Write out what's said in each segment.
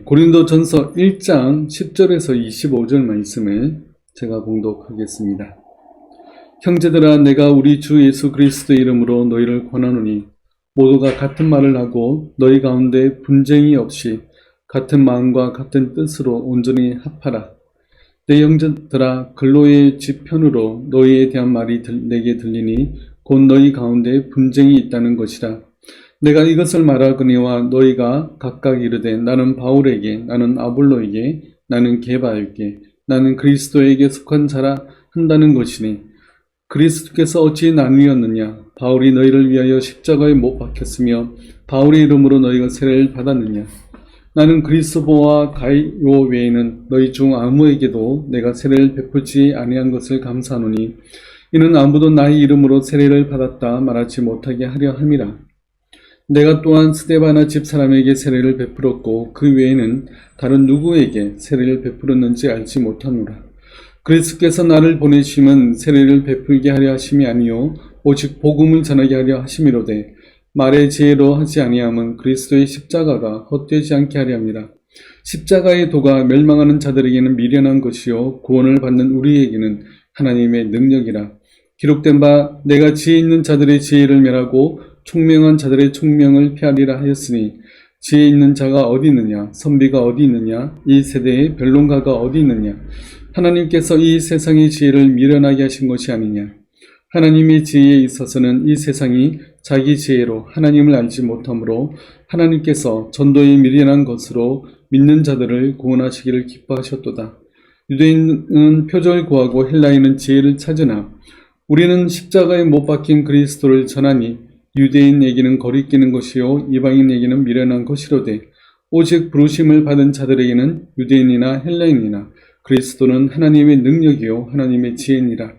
고린도전서 1장 10절에서 25절 말씀을 제가 봉독하겠습니다. 형제들아, 내가 우리 주 예수 그리스도의 이름으로 너희를 권하노니 모두가 같은 말을 하고 너희 가운데 분쟁이 없이 같은 마음과 같은 뜻으로 온전히 합하라. 내 형제들아, 근로의 지편으로 너희에 대한 말이 내게 들리니 곧 너희 가운데 분쟁이 있다는 것이라. 내가 이것을 말하거니와 너희가 각각 이르되 나는 바울에게, 나는 아볼로에게, 나는 게바에게, 나는 그리스도에게 속한 자라 한다는 것이니 그리스도께서 어찌 나누었느냐? 바울이 너희를 위하여 십자가에 못 박혔으며 바울의 이름으로 너희가 세례를 받았느냐? 나는 그리스도와 가이오 외에는 너희 중 아무에게도 내가 세례를 베풀지 아니한 것을 감사하노니 이는 아무도 나의 이름으로 세례를 받았다 말하지 못하게 하려 함이라. 내가 또한 스데바나 집사람에게 세례를 베풀었고 그 외에는 다른 누구에게 세례를 베풀었는지 알지 못하노라. 그리스도께서 나를 보내심은 세례를 베풀게 하려 하심이 아니요 오직 복음을 전하게 하려 하심이로되 말의 지혜로 하지 아니함은 그리스도의 십자가가 헛되지 않게 하려 함이라. 십자가의 도가 멸망하는 자들에게는 미련한 것이요 구원을 받는 우리에게는 하나님의 능력이라. 기록된 바 내가 지혜 있는 자들의 지혜를 멸하고 총명한 자들의 총명을 폐하리라 하였으니 지혜 있는 자가 어디 있느냐? 선비가 어디 있느냐? 이 세대의 변론가가 어디 있느냐? 하나님께서 이 세상의 지혜를 미련하게 하신 것이 아니냐? 하나님의 지혜에 있어서는 이 세상이 자기 지혜로 하나님을 알지 못하므로 하나님께서 전도에 미련한 것으로 믿는 자들을 구원하시기를 기뻐하셨도다. 유대인은 표적을 구하고 헬라인은 지혜를 찾으나 우리는 십자가에 못 박힌 그리스도를 전하니 유대인에게는 거리끼는 것이요 이방인에게는 미련한 것이로되 오직 부르심을 받은 자들에게는 유대인이나 헬라인이나 그리스도는 하나님의 능력이요 하나님의 지혜니라.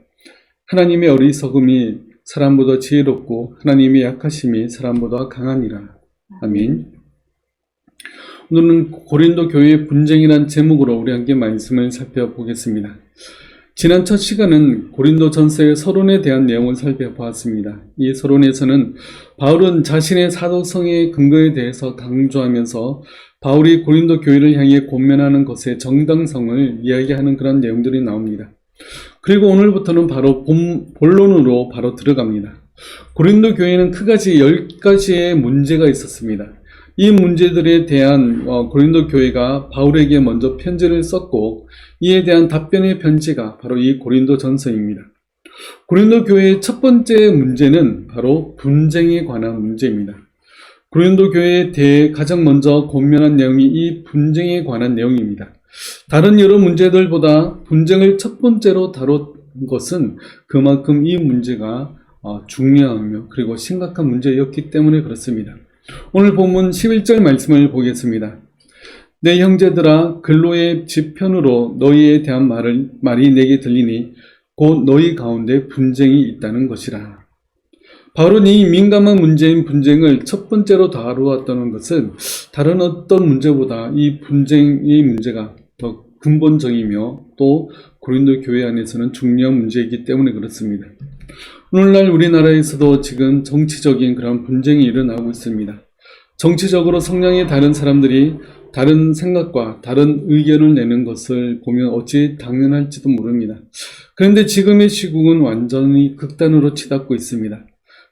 하나님의 어리석음이 사람보다 지혜롭고 하나님의 약하심이 사람보다 강하니라. 아멘. 오늘은 고린도 교회의 분쟁이란 제목으로 우리 함께 말씀을 살펴보겠습니다. 지난 첫 시간은 고린도 전서의 서론에 대한 내용을 살펴보았습니다. 이 서론에서는 바울은 자신의 사도성의 근거에 대해서 강조하면서 바울이 고린도 교회를 향해 권면하는 것의 정당성을 이야기하는 그런 내용들이 나옵니다. 그리고 오늘부터는 바로 본론으로 바로 들어갑니다. 고린도 교회는 크가지 10가지의 문제가 있었습니다. 이 문제들에 대한 고린도 교회가 바울에게 먼저 편지를 썼고 이에 대한 답변의 편지가 바로 이 고린도 전서입니다. 고린도 교회의 첫 번째 문제는 바로 분쟁에 관한 문제입니다. 고린도 교회에 대해 가장 먼저 권면한 내용이 이 분쟁에 관한 내용입니다. 다른 여러 문제들보다 분쟁을 첫 번째로 다룬 것은 그만큼 이 문제가 중요하며 그리고 심각한 문제였기 때문에 그렇습니다. 오늘 본문 11절 말씀을 보겠습니다. 내 형제들아, 근로의 지편으로 너희에 대한 말이 내게 들리니 곧 너희 가운데 분쟁이 있다는 것이라. 바울은 이 민감한 문제인 분쟁을 첫 번째로 다루었다는 것은 다른 어떤 문제보다 이 분쟁의 문제가 더 근본적이며 또 고린도 교회 안에서는 중요한 문제이기 때문에 그렇습니다. 오늘날 우리나라에서도 지금 정치적인 그런 분쟁이 일어나고 있습니다. 정치적으로 성향이 다른 사람들이 다른 생각과 다른 의견을 내는 것을 보면 어찌 당연할지도 모릅니다. 그런데 지금의 시국은 완전히 극단으로 치닫고 있습니다.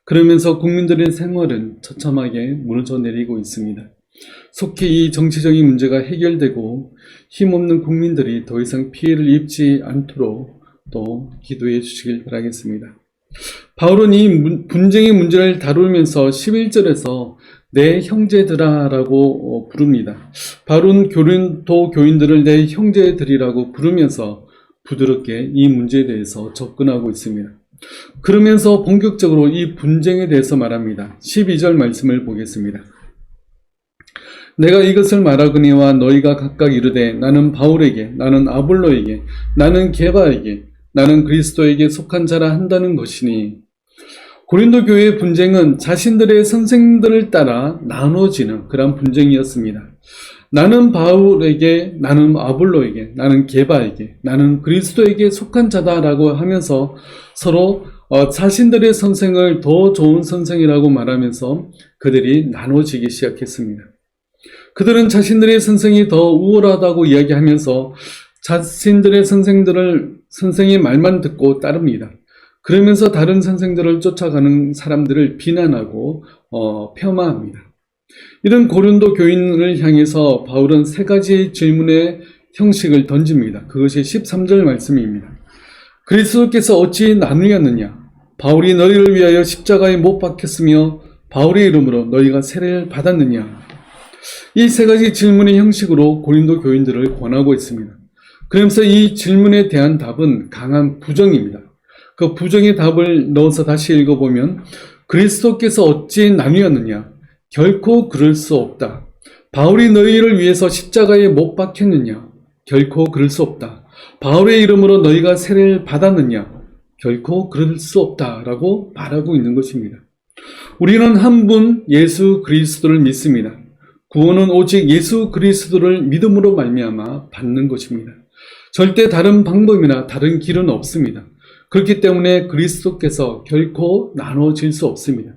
그러면서 국민들의 생활은 처참하게 무너져 내리고 있습니다. 속히 이 정치적인 문제가 해결되고 힘없는 국민들이 더 이상 피해를 입지 않도록 또 기도해 주시길 바라겠습니다. 바울은 이 분쟁의 문제를 다루면서 11절에서 내 형제들아 라고 부릅니다. 바울은 고린도 교인들을 내 형제들이라고 부르면서 부드럽게 이 문제에 대해서 접근하고 있습니다. 그러면서 본격적으로 이 분쟁에 대해서 말합니다. 12절 말씀을 보겠습니다. 내가 이것을 말하거니와 너희가 각각 이르되 나는 바울에게, 나는 아볼로에게, 나는 게바에게, 나는 그리스도에게 속한 자라 한다는 것이니. 고린도 교회의 분쟁은 자신들의 선생들을 따라 나눠지는 그런 분쟁이었습니다. 나는 바울에게, 나는 아볼로에게, 나는 게바에게, 나는 그리스도에게 속한 자다라고 하면서 서로 자신들의 선생을 더 좋은 선생이라고 말하면서 그들이 나눠지기 시작했습니다. 그들은 자신들의 선생이 더 우월하다고 이야기하면서 자신들의 선생의 말만 듣고 따릅니다. 그러면서 다른 선생들을 쫓아가는 사람들을 비난하고 폄하합니다. 이런 고린도 교인을 향해서 바울은 세 가지 질문의 형식을 던집니다. 그것이 13절 말씀입니다. 그리스도께서 어찌 나누었느냐? 바울이 너희를 위하여 십자가에 못 박혔으며 바울의 이름으로 너희가 세례를 받았느냐? 이 세 가지 질문의 형식으로 고린도 교인들을 권하고 있습니다. 그러면서 이 질문에 대한 답은 강한 부정입니다. 그 부정의 답을 넣어서 다시 읽어보면 그리스도께서 어찌 나누었느냐? 결코 그럴 수 없다. 바울이 너희를 위해서 십자가에 못 박혔느냐? 결코 그럴 수 없다. 바울의 이름으로 너희가 세례를 받았느냐? 결코 그럴 수 없다라고 말하고 있는 것입니다. 우리는 한 분 예수 그리스도를 믿습니다. 구원은 오직 예수 그리스도를 믿음으로 말미암아 받는 것입니다. 절대 다른 방법이나 다른 길은 없습니다. 그렇기 때문에 그리스도께서 결코 나눠질 수 없습니다.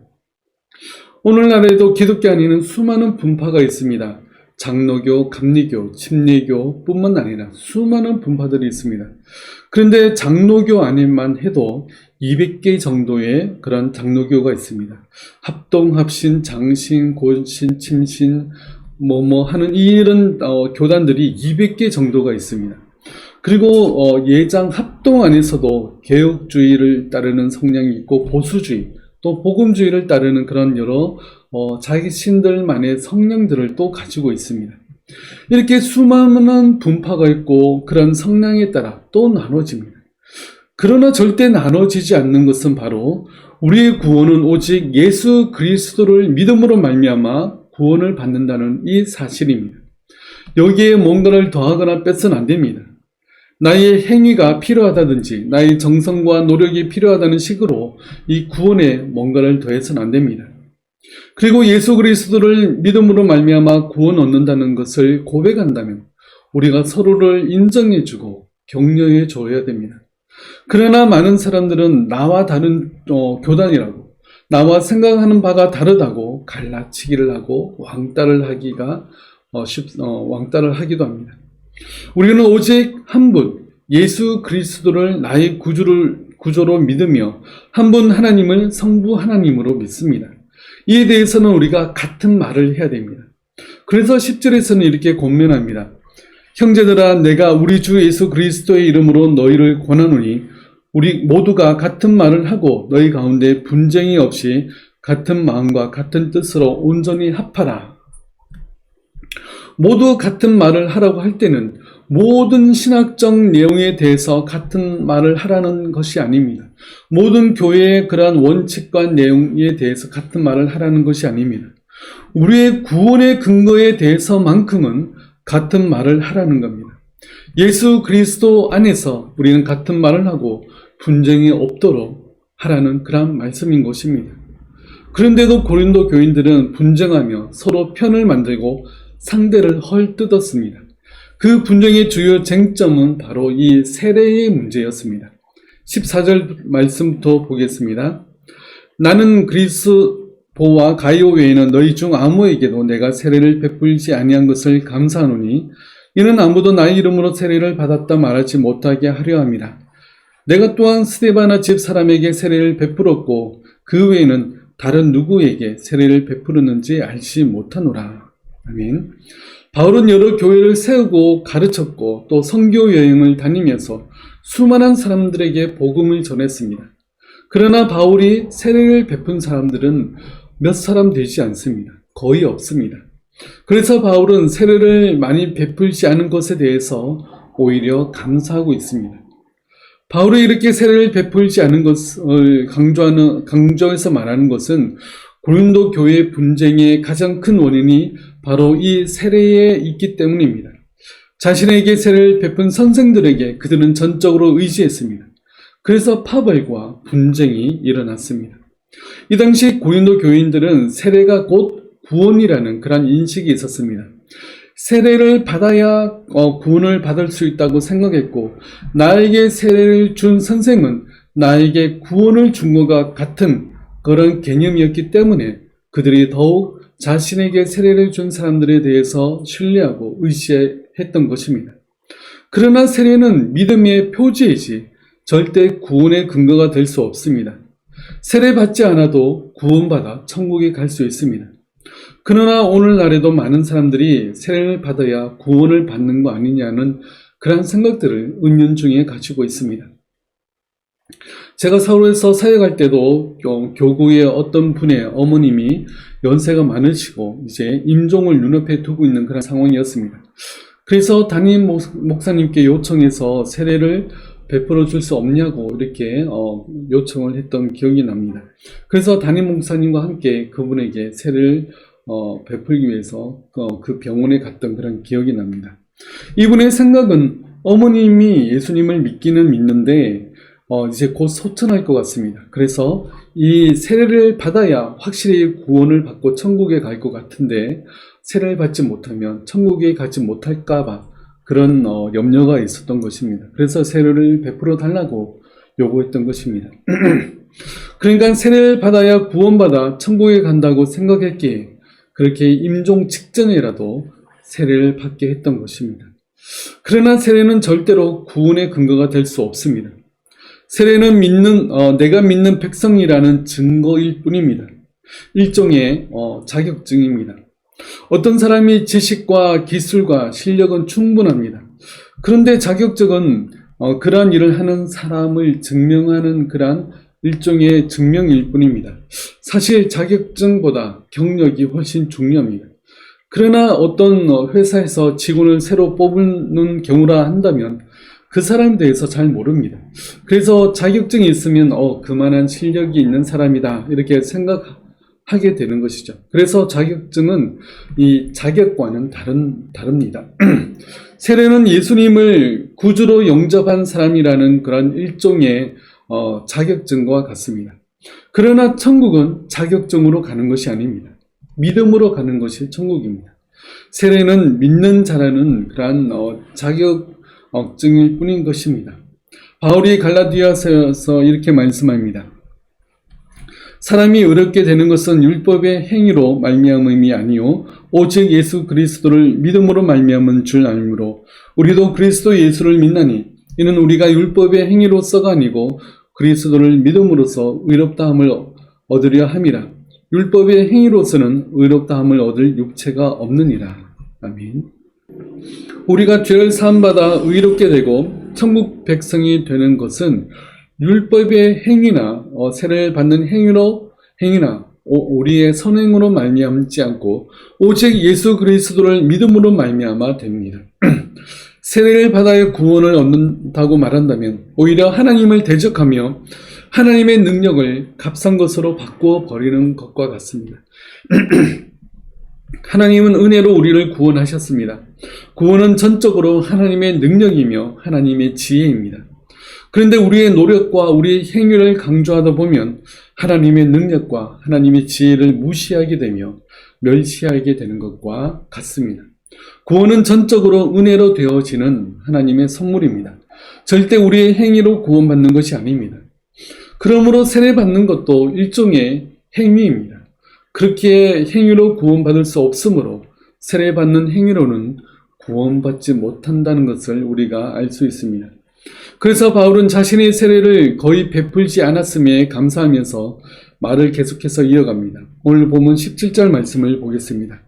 오늘날에도 기독교 안에는 수많은 분파가 있습니다. 장로교, 감리교, 침례교 뿐만 아니라 수많은 분파들이 있습니다. 그런데 장로교 안에만 해도 200개 정도의 그런 장로교가 있습니다. 합동, 합신, 장신, 고신, 침신, 하는 이런 교단들이 200개 정도가 있습니다. 그리고 예장 합동 안에서도 개혁주의를 따르는 성향이 있고 보수주의, 또 복음주의를 따르는 그런 여러 자기 신들만의 성향들을 또 가지고 있습니다. 이렇게 수많은 분파가 있고 그런 성향에 따라 또 나눠집니다. 그러나 절대 나눠지지 않는 것은 바로 우리의 구원은 오직 예수 그리스도를 믿음으로 말미암아 구원을 받는다는 이 사실입니다. 여기에 뭔가를 더하거나 빼서는 안 됩니다. 나의 행위가 필요하다든지 나의 정성과 노력이 필요하다는 식으로 이 구원에 뭔가를 더해서는 안 됩니다. 그리고 예수 그리스도를 믿음으로 말미암아 구원 얻는다는 것을 고백한다면 우리가 서로를 인정해주고 격려해 줘야 됩니다. 그러나 많은 사람들은 나와 다른 교단이라고, 나와 생각하는 바가 다르다고 갈라치기를 하고 왕따를 하기도 합니다. 우리는 오직 한 분, 예수 그리스도를 나의 구조로 믿으며 한 분 하나님을 성부 하나님으로 믿습니다. 이에 대해서는 우리가 같은 말을 해야 됩니다. 그래서 10절에서는 이렇게 권면합니다. 형제들아, 내가 우리 주 예수 그리스도의 이름으로 너희를 권하노니 우리 모두가 같은 말을 하고 너희 가운데 분쟁이 없이 같은 마음과 같은 뜻으로 온전히 합하라. 모두 같은 말을 하라고 할 때는 모든 신학적 내용에 대해서 같은 말을 하라는 것이 아닙니다. 모든 교회의 그러한 원칙과 내용에 대해서 같은 말을 하라는 것이 아닙니다. 우리의 구원의 근거에 대해서만큼은 같은 말을 하라는 겁니다. 예수 그리스도 안에서 우리는 같은 말을 하고 분쟁이 없도록 하라는 그런 말씀인 것입니다. 그런데도 고린도 교인들은 분쟁하며 서로 편을 만들고 상대를 헐뜯었습니다. 그 분쟁의 주요 쟁점은 바로 이 세례의 문제였습니다. 14절 말씀부터 보겠습니다. 나는 그리스도와 가이오 외에는 너희 중 아무에게도 내가 세례를 베풀지 아니한 것을 감사하노니 이는 아무도 나의 이름으로 세례를 받았다 말하지 못하게 하려 함이라. 내가 또한 스데바나 집 사람에게 세례를 베풀었고 그 외에는 다른 누구에게 세례를 베풀었는지 알지 못하노라. 아멘. 바울은 여러 교회를 세우고 가르쳤고 또 선교 여행을 다니면서 수많은 사람들에게 복음을 전했습니다. 그러나 바울이 세례를 베푼 사람들은 몇 사람 되지 않습니다. 거의 없습니다. 그래서 바울은 세례를 많이 베풀지 않은 것에 대해서 오히려 감사하고 있습니다. 바울이 이렇게 세례를 베풀지 않은 것을 강조해서 말하는 것은 고린도 교회 분쟁의 가장 큰 원인이 바로 이 세례에 있기 때문입니다. 자신에게 세례를 베푼 선생들에게 그들은 전적으로 의지했습니다. 그래서 파벌과 분쟁이 일어났습니다. 이 당시 고린도 교인들은 세례가 곧 구원이라는 그런 인식이 있었습니다. 세례를 받아야 구원을 받을 수 있다고 생각했고 나에게 세례를 준 선생은 나에게 구원을 준 것과 같은 그런 개념이었기 때문에 그들이 더욱 자신에게 세례를 준 사람들에 대해서 신뢰하고 의지했던 것입니다. 그러나 세례는 믿음의 표지이지 절대 구원의 근거가 될 수 없습니다. 세례받지 않아도 구원받아 천국에 갈 수 있습니다. 그러나 오늘날에도 많은 사람들이 세례를 받아야 구원을 받는 거 아니냐는 그런 생각들을 은연중에 가지고 있습니다. 제가 서울에서 사역할 때도 교구의 어떤 분의 어머님이 연세가 많으시고 이제 임종을 눈앞에 두고 있는 그런 상황이었습니다. 그래서 담임 목사님께 요청해서 세례를 베풀어 줄 수 없냐고 이렇게 요청을 했던 기억이 납니다. 그래서 담임 목사님과 함께 그분에게 세례를 베풀기 위해서 그 병원에 갔던 그런 기억이 납니다. 이분의 생각은 어머님이 예수님을 믿기는 믿는데 이제 곧 소천할 것 같습니다. 그래서 이 세례를 받아야 확실히 구원을 받고 천국에 갈 것 같은데 세례를 받지 못하면 천국에 가지 못할까봐 그런 염려가 있었던 것입니다. 그래서 세례를 베풀어 달라고 요구했던 것입니다. 그러니까 세례를 받아야 구원받아 천국에 간다고 생각했기에 그렇게 임종 직전이라도 세례를 받게 했던 것입니다. 그러나 세례는 절대로 구원의 근거가 될 수 없습니다. 세례는 내가 믿는 백성이라는 증거일 뿐입니다. 일종의 자격증입니다. 어떤 사람이 지식과 기술과 실력은 충분합니다. 그런데 자격증은 그러한 일을 하는 사람을 증명하는 그러한 일종의 증명일 뿐입니다. 사실 자격증보다 경력이 훨씬 중요합니다. 그러나 어떤 회사에서 직원을 새로 뽑는 경우라 한다면 그 사람에 대해서 잘 모릅니다. 그래서 자격증이 있으면 그만한 실력이 있는 사람이다 이렇게 생각하게 되는 것이죠. 그래서 자격증은 이 자격과는 다릅니다. 세례는 예수님을 구주로 영접한 사람이라는 그런 일종의 자격증과 같습니다. 그러나 천국은 자격증으로 가는 것이 아닙니다. 믿음으로 가는 것이 천국입니다. 세례는 믿는 자라는 그러한 자격증일 뿐인 것입니다. 바울이 갈라디아서에서 이렇게 말씀합니다. 사람이 의롭게 되는 것은 율법의 행위로 말미암음이 아니요 오직 예수 그리스도를 믿음으로 말미암은 줄 알므로 우리도 그리스도 예수를 믿나니 이는 우리가 율법의 행위로서가 아니고 그리스도를 믿음으로써 의롭다함을 얻으려 함이라. 율법의 행위로서는 의롭다함을 얻을 육체가 없느니라. 아멘. 우리가 죄를 사함받아 의롭게 되고 천국 백성이 되는 것은 율법의 행위나 세례를 받는 행위나 우리의 선행으로 말미암지 않고 오직 예수 그리스도를 믿음으로 말미암아 됩니다. 세례를 받아야 구원을 얻는다고 말한다면 오히려 하나님을 대적하며 하나님의 능력을 값싼 것으로 바꾸어 버리는 것과 같습니다. 하나님은 은혜로 우리를 구원하셨습니다. 구원은 전적으로 하나님의 능력이며 하나님의 지혜입니다. 그런데 우리의 노력과 우리의 행위를 강조하다 보면 하나님의 능력과 하나님의 지혜를 무시하게 되며 멸시하게 되는 것과 같습니다. 구원은 전적으로 은혜로 되어지는 하나님의 선물입니다. 절대 우리의 행위로 구원받는 것이 아닙니다. 그러므로 세례받는 것도 일종의 행위입니다. 그렇게 행위로 구원받을 수 없으므로 세례받는 행위로는 구원받지 못한다는 것을 우리가 알 수 있습니다. 그래서 바울은 자신의 세례를 거의 베풀지 않았음에 감사하면서 말을 계속해서 이어갑니다. 오늘 본문 17절 말씀을 보겠습니다.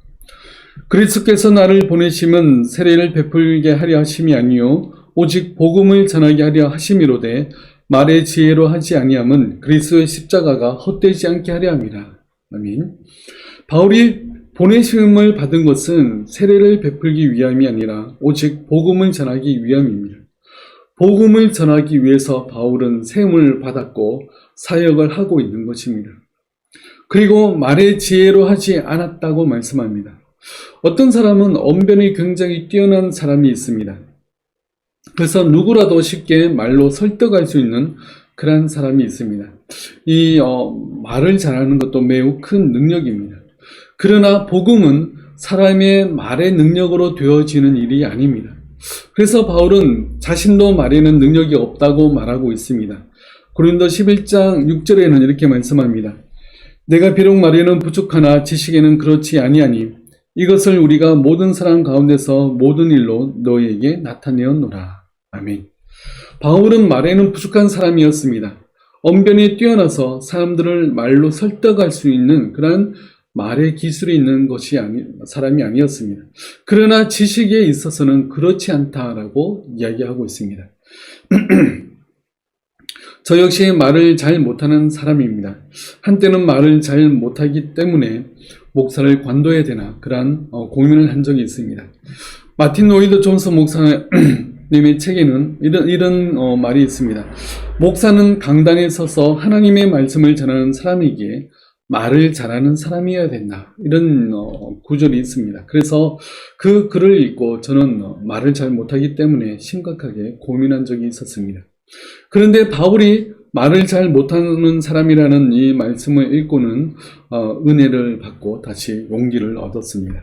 그리스도께서 나를 보내심은 세례를 베풀게 하려 하심이 아니요 오직 복음을 전하게 하려 하심이로되 말의 지혜로 하지 아니함은 그리스도의 십자가가 헛되지 않게 하려 함이라. 아멘. 바울이 보내심을 받은 것은 세례를 베풀기 위함이 아니라 오직 복음을 전하기 위함입니다. 복음을 전하기 위해서 바울은 세움을 받았고 사역을 하고 있는 것입니다. 그리고 말의 지혜로 하지 않았다고 말씀합니다. 어떤 사람은 언변이 굉장히 뛰어난 사람이 있습니다. 그래서 누구라도 쉽게 말로 설득할 수 있는 그런 사람이 있습니다. 이 말을 잘하는 것도 매우 큰 능력입니다. 그러나 복음은 사람의 말의 능력으로 되어지는 일이 아닙니다. 그래서 바울은 자신도 말에는 능력이 없다고 말하고 있습니다. 고린도 11장 6절에는 이렇게 말씀합니다. 내가 비록 말에는 부족하나 지식에는 그렇지 아니하니 이것을 우리가 모든 사람 가운데서 모든 일로 너희에게 나타내었노라. 아멘. 바울은 말에는 부족한 사람이었습니다. 언변이 뛰어나서 사람들을 말로 설득할 수 있는 그런 말의 기술이 있는 사람이 아니었습니다. 그러나 지식에 있어서는 그렇지 않다라고 이야기하고 있습니다. 저 역시 말을 잘 못하는 사람입니다. 한때는 말을 잘 못하기 때문에 목사를 관둬야 되나 그런 고민을 한 적이 있습니다. 마틴 로이드 존스 목사님의 책에는 이런 말이 있습니다. 목사는 강단에 서서 하나님의 말씀을 전하는 사람이기에 말을 잘하는 사람이어야 된다. 이런 구절이 있습니다. 그래서 그 글을 읽고 저는 말을 잘 못하기 때문에 심각하게 고민한 적이 있었습니다. 그런데 바울이 말을 잘 못하는 사람이라는 이 말씀을 읽고는 은혜를 받고 다시 용기를 얻었습니다.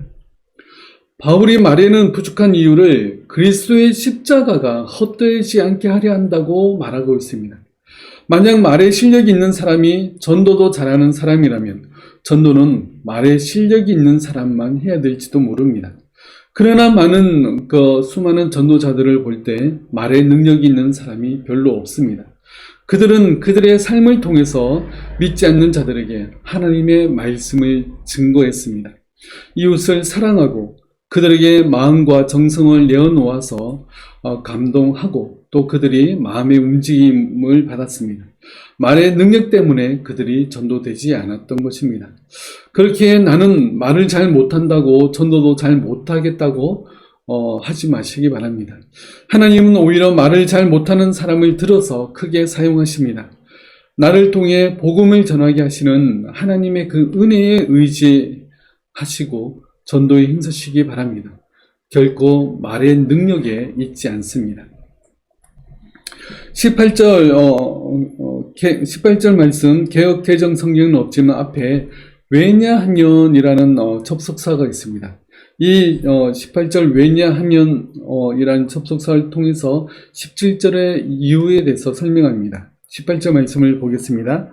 바울이 말에는 부족한 이유를 그리스도의 십자가가 헛되지 않게 하려 한다고 말하고 있습니다. 만약 말에 실력이 있는 사람이 전도도 잘하는 사람이라면 전도는 말에 실력이 있는 사람만 해야 될지도 모릅니다. 그러나 수많은 전도자들을 볼 때 말에 능력이 있는 사람이 별로 없습니다. 그들은 그들의 삶을 통해서 믿지 않는 자들에게 하나님의 말씀을 증거했습니다. 이웃을 사랑하고 그들에게 마음과 정성을 내어놓아서 감동하고 또 그들이 마음의 움직임을 받았습니다. 말의 능력 때문에 그들이 전도되지 않았던 것입니다. 그렇게 나는 말을 잘 못한다고 전도도 잘 못하겠다고 하지 마시기 바랍니다. 하나님은 오히려 말을 잘 못하는 사람을 들어서 크게 사용하십니다. 나를 통해 복음을 전하게 하시는 하나님의 그 은혜에 의지하시고 전도에 힘쓰시기 바랍니다. 결코 말의 능력에 있지 않습니다. 18절 말씀, 개역 개정 성경은 없지만 앞에 왜냐하면이라는 접속사가 있습니다. 이 18절 왜냐하면이라는 접속사를 통해서 17절의 이유에 대해서 설명합니다. 18절 말씀을 보겠습니다.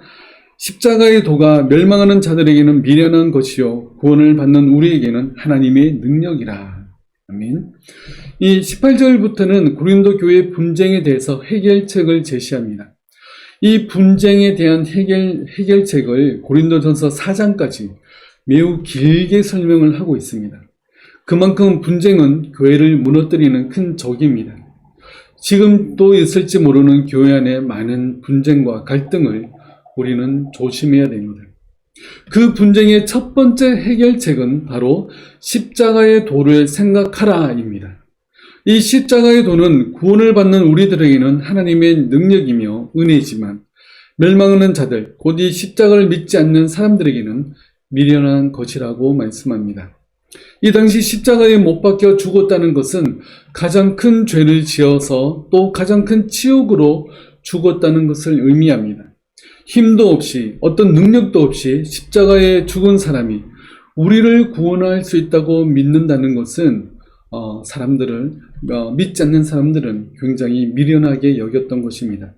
십자가의 도가 멸망하는 자들에게는 미련한 것이요 구원을 받는 우리에게는 하나님의 능력이라. 아멘. 이 18절부터는 고린도 교회 분쟁에 대해서 해결책을 제시합니다. 이 분쟁에 대한 해결책을 고린도전서 4장까지 매우 길게 설명을 하고 있습니다. 그만큼 분쟁은 교회를 무너뜨리는 큰 적입니다. 지금도 있을지 모르는 교회 안에 많은 분쟁과 갈등을 우리는 조심해야 됩니다. 그 분쟁의 첫 번째 해결책은 바로 십자가의 도를 생각하라입니다. 이 십자가의 도는 구원을 받는 우리들에게는 하나님의 능력이며 은혜지만 멸망하는 자들, 곧 이 십자가를 믿지 않는 사람들에게는 미련한 것이라고 말씀합니다. 이 당시 십자가에 못 박혀 죽었다는 것은 가장 큰 죄를 지어서 또 가장 큰 치욕으로 죽었다는 것을 의미합니다. 힘도 없이 어떤 능력도 없이 십자가에 죽은 사람이 우리를 구원할 수 있다고 믿는다는 것은 믿지 않는 사람들은 굉장히 미련하게 여겼던 것입니다.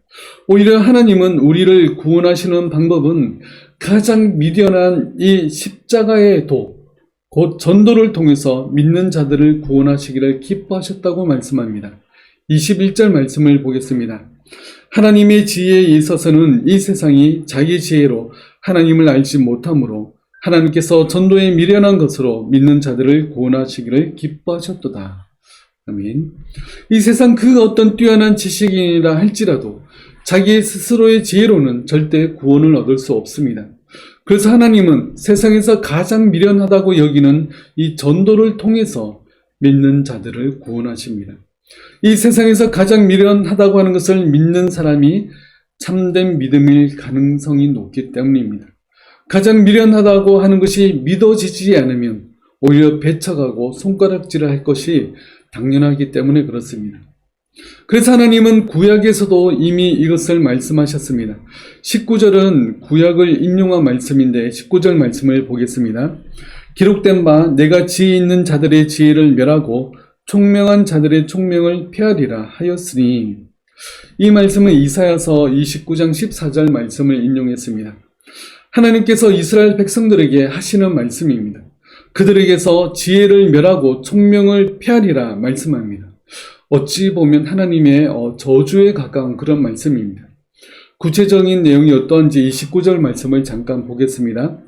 오히려 하나님은 우리를 구원하시는 방법은 가장 미련한 이 십자가의 도, 곧 전도를 통해서 믿는 자들을 구원하시기를 기뻐하셨다고 말씀합니다. 21절 말씀을 보겠습니다. 하나님의 지혜에 있어서는 이 세상이 자기 지혜로 하나님을 알지 못하므로 하나님께서 전도에 미련한 것으로 믿는 자들을 구원하시기를 기뻐하셨도다. 아멘. 이 세상 그 어떤 뛰어난 지식인이라 할지라도 자기 스스로의 지혜로는 절대 구원을 얻을 수 없습니다. 그래서 하나님은 세상에서 가장 미련하다고 여기는 이 전도를 통해서 믿는 자들을 구원하십니다. 이 세상에서 가장 미련하다고 하는 것을 믿는 사람이 참된 믿음일 가능성이 높기 때문입니다. 가장 미련하다고 하는 것이 믿어지지 않으면 오히려 배척하고 손가락질을 할 것이 당연하기 때문에 그렇습니다. 그래서 하나님은 구약에서도 이미 이것을 말씀하셨습니다. 19절은 구약을 인용한 말씀인데 19절 말씀을 보겠습니다. 기록된 바 내가 지혜 있는 자들의 지혜를 멸하고 총명한 자들의 총명을 폐하리라 하였으니, 이 말씀은 이사야서 29장 14절 말씀을 인용했습니다. 하나님께서 이스라엘 백성들에게 하시는 말씀입니다. 그들에게서 지혜를 멸하고 총명을 폐하리라 말씀합니다. 어찌 보면 하나님의 저주에 가까운 그런 말씀입니다. 구체적인 내용이 어떠한지 29절 말씀을 잠깐 보겠습니다.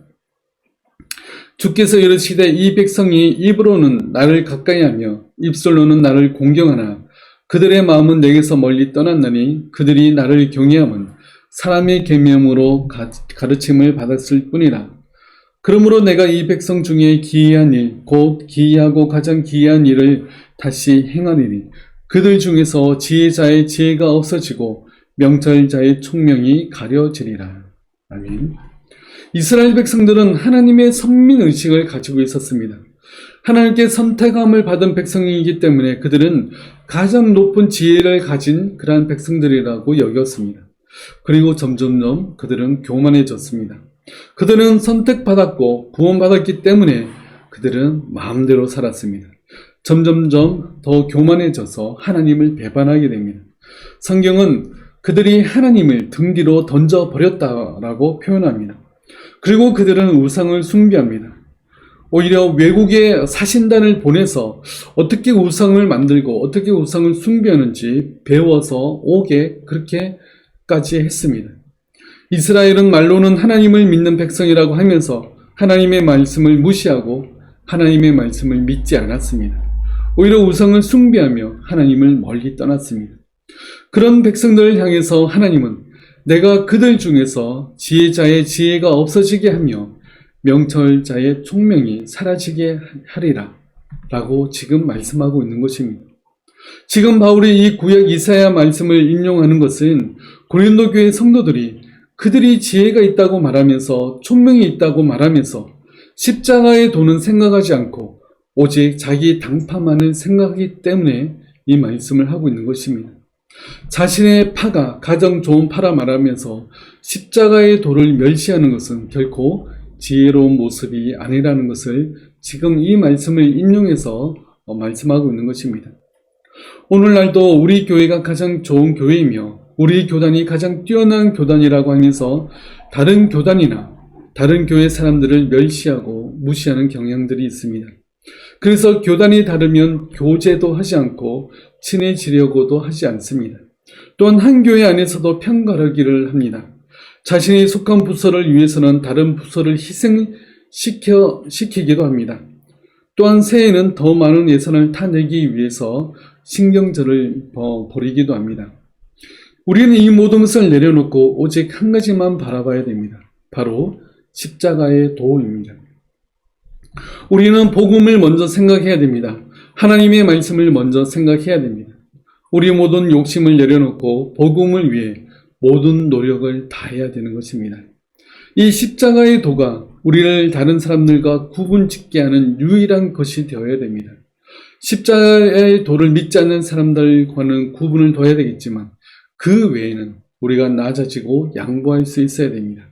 주께서 이르시되 이 백성이 입으로는 나를 가까이하며 입술로는 나를 공경하나 그들의 마음은 내게서 멀리 떠났나니 그들이 나를 경외함은 사람의 계명으로 가르침을 받았을 뿐이라. 그러므로 내가 이 백성 중에 기이한 일, 곧 기이하고 가장 기이한 일을 다시 행하리니 그들 중에서 지혜자의 지혜가 없어지고 명철자의 총명이 가려지리라. 아멘. 이스라엘 백성들은 하나님의 선민의식을 가지고 있었습니다. 하나님께 선택함을 받은 백성이기 때문에 그들은 가장 높은 지혜를 가진 그러한 백성들이라고 여겼습니다. 그리고 점점점 그들은 교만해졌습니다. 그들은 선택받았고 구원받았기 때문에 그들은 마음대로 살았습니다. 점점점 더 교만해져서 하나님을 배반하게 됩니다. 성경은 그들이 하나님을 등 뒤로 던져버렸다라고 표현합니다. 그리고 그들은 우상을 숭배합니다. 오히려 외국에 사신단을 보내서 어떻게 우상을 만들고 어떻게 우상을 숭배하는지 배워서 오게 그렇게까지 했습니다. 이스라엘은 말로는 하나님을 믿는 백성이라고 하면서 하나님의 말씀을 무시하고 하나님의 말씀을 믿지 않았습니다. 오히려 우상을 숭배하며 하나님을 멀리 떠났습니다. 그런 백성들을 향해서 하나님은 내가 그들 중에서 지혜자의 지혜가 없어지게 하며 명철자의 총명이 사라지게 하리라 라고 지금 말씀하고 있는 것입니다. 지금 바울이 이 구약 이사야 말씀을 인용하는 것은 고린도 교회 성도들이 그들이 지혜가 있다고 말하면서 총명이 있다고 말하면서 십자가의 도는 생각하지 않고 오직 자기 당파만을 생각하기 때문에 이 말씀을 하고 있는 것입니다. 자신의 파가 가장 좋은 파라 말하면서 십자가의 도를 멸시하는 것은 결코 지혜로운 모습이 아니라는 것을 지금 이 말씀을 인용해서 말씀하고 있는 것입니다. 오늘날도 우리 교회가 가장 좋은 교회이며 우리 교단이 가장 뛰어난 교단이라고 하면서 다른 교단이나 다른 교회 사람들을 멸시하고 무시하는 경향들이 있습니다. 그래서 교단이 다르면 교제도 하지 않고 친해지려고도 하지 않습니다. 또한 한 교회 안에서도 편가르기를 합니다. 자신이 속한 부서를 위해서는 다른 부서를 희생시키기도 합니다. 또한 새해에는 더 많은 예산을 타내기 위해서 신경전을 벌이기도 합니다. 우리는 이 모든 것을 내려놓고 오직 한 가지만 바라봐야 됩니다. 바로 십자가의 도입니다. 우리는 복음을 먼저 생각해야 됩니다. 하나님의 말씀을 먼저 생각해야 됩니다. 우리 모든 욕심을 내려놓고 복음을 위해 모든 노력을 다해야 되는 것입니다. 이 십자가의 도가 우리를 다른 사람들과 구분짓게 하는 유일한 것이 되어야 됩니다. 십자가의 도를 믿지 않는 사람들과는 구분을 둬야 되겠지만 그 외에는 우리가 낮아지고 양보할 수 있어야 됩니다.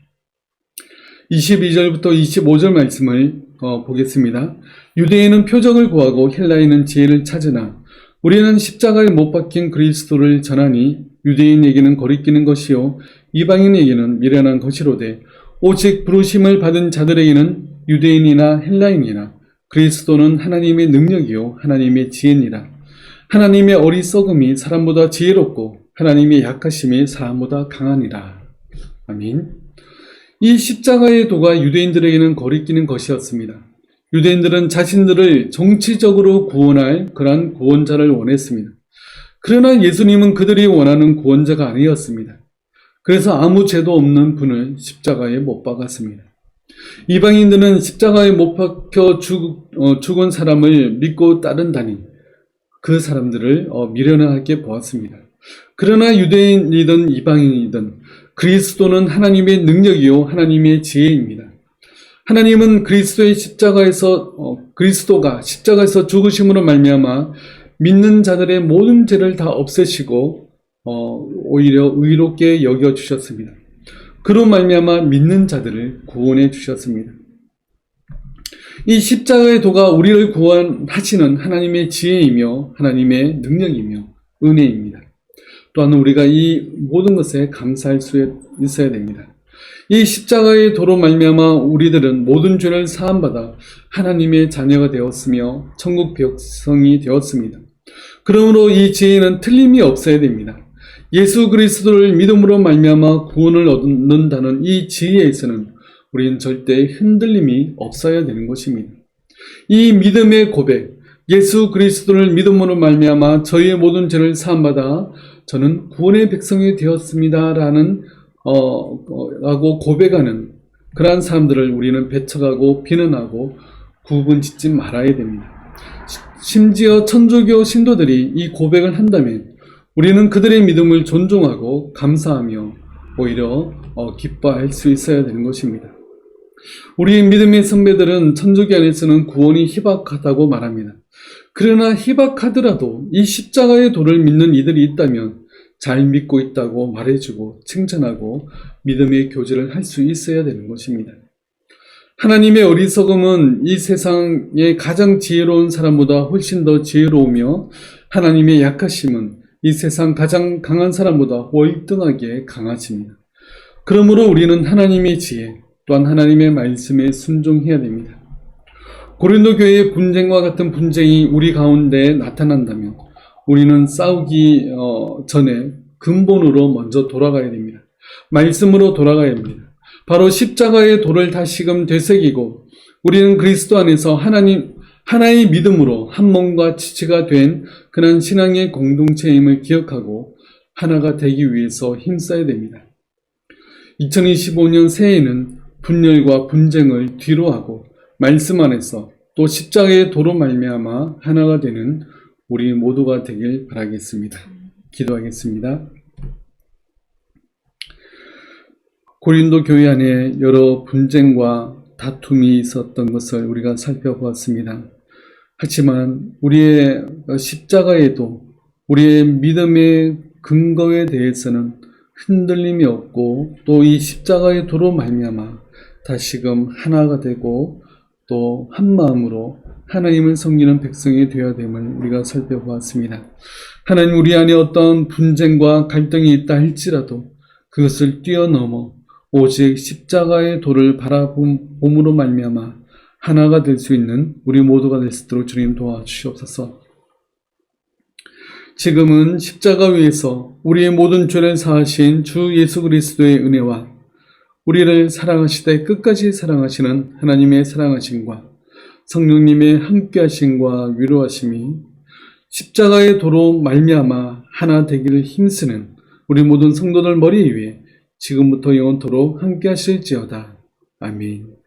22절부터 25절 말씀을 보겠습니다. 유대인은 표적을 구하고 헬라인은 지혜를 찾으나 우리는 십자가에 못 박힌 그리스도를 전하니 유대인에게는 거리끼는 것이요 이방인에게는 미련한 것이로되 오직 부르심을 받은 자들에게는 유대인이나 헬라인이나 그리스도는 하나님의 능력이요 하나님의 지혜니라. 하나님의 어리석음이 사람보다 지혜롭고 하나님의 약하심이 사람보다 강하니라. 아멘. 이 십자가의 도가 유대인들에게는 거리끼는 것이었습니다. 유대인들은 자신들을 정치적으로 구원할 그러한 구원자를 원했습니다. 그러나 예수님은 그들이 원하는 구원자가 아니었습니다. 그래서 아무 죄도 없는 분을 십자가에 못 박았습니다. 이방인들은 십자가에 못 박혀 죽은 사람을 믿고 따른다니 그 사람들을 미련하게 보았습니다. 그러나 유대인이든 이방인이든 그리스도는 하나님의 능력이요 하나님의 지혜입니다. 하나님은 그리스도가 십자가에서 죽으심으로 말미암아 믿는 자들의 모든 죄를 다 없애시고 오히려 의롭게 여겨 주셨습니다. 그로 말미암아 믿는 자들을 구원해 주셨습니다. 이 십자가의 도가 우리를 구원하시는 하나님의 지혜이며 하나님의 능력이며 은혜입니다. 또한 우리가 이 모든 것에 감사할 수 있어야 됩니다. 이 십자가의 도로 말미암아 우리들은 모든 죄를 사함받아 하나님의 자녀가 되었으며 천국 백성이 되었습니다. 그러므로 이 지혜는 틀림이 없어야 됩니다. 예수 그리스도를 믿음으로 말미암아 구원을 얻는다는 이 지혜에서는 우리는 절대 흔들림이 없어야 되는 것입니다. 이 믿음의 고백, 예수 그리스도를 믿음으로 말미암아 저희의 모든 죄를 사함받아 저는 구원의 백성이 되었습니다 라는 라고 고백하는 그러한 사람들을 우리는 배척하고 비난하고 구분짓지 말아야 됩니다. 심지어 천주교 신도들이 이 고백을 한다면 우리는 그들의 믿음을 존중하고 감사하며 오히려 기뻐할 수 있어야 되는 것입니다. 우리 믿음의 선배들은 천주교 안에서는 구원이 희박하다고 말합니다. 그러나 희박하더라도 이 십자가의 도를 믿는 이들이 있다면 잘 믿고 있다고 말해주고 칭찬하고 믿음의 교제를 할 수 있어야 되는 것입니다. 하나님의 어리석음은 이 세상의 가장 지혜로운 사람보다 훨씬 더 지혜로우며 하나님의 약하심은 이 세상 가장 강한 사람보다 월등하게 강하십니다. 그러므로 우리는 하나님의 지혜 또한 하나님의 말씀에 순종해야 됩니다. 고린도 교회의 분쟁과 같은 분쟁이 우리 가운데 나타난다면 우리는 싸우기 전에 근본으로 먼저 돌아가야 됩니다. 말씀으로 돌아가야 합니다. 바로 십자가의 도를 다시금 되새기고 우리는 그리스도 안에서 하나의 믿음으로 한 몸과 지체가 된 그런 신앙의 공동체임을 기억하고 하나가 되기 위해서 힘써야 됩니다. 2025년 새해에는 분열과 분쟁을 뒤로하고 말씀 안에서 또 십자가의 도로 말미암아 하나가 되는 우리 모두가 되길 바라겠습니다. 기도하겠습니다. 고린도 교회 안에 여러 분쟁과 다툼이 있었던 것을 우리가 살펴보았습니다. 하지만 우리의 십자가에도 우리의 믿음의 근거에 대해서는 흔들림이 없고 또 이 십자가의 도로 말미암아 다시금 하나가 되고 또 한마음으로 하나님을 섬기는 백성이 되어야 됨을 우리가 살펴보았습니다. 하나님, 우리 안에 어떤 분쟁과 갈등이 있다 할지라도 그것을 뛰어넘어 오직 십자가의 도를 바라봄으로 말미암아 하나가 될 수 있는 우리 모두가 될 수 있도록 주님 도와주시옵소서. 지금은 십자가 위에서 우리의 모든 죄를 사하신 주 예수 그리스도의 은혜와 우리를 사랑하시되 끝까지 사랑하시는 하나님의 사랑하심과 성령님의 함께하심과 위로하심이 십자가의 도로 말미암아 하나 되기를 힘쓰는 우리 모든 성도들 머리 위에 지금부터 영원토록 함께하실지어다. 아멘.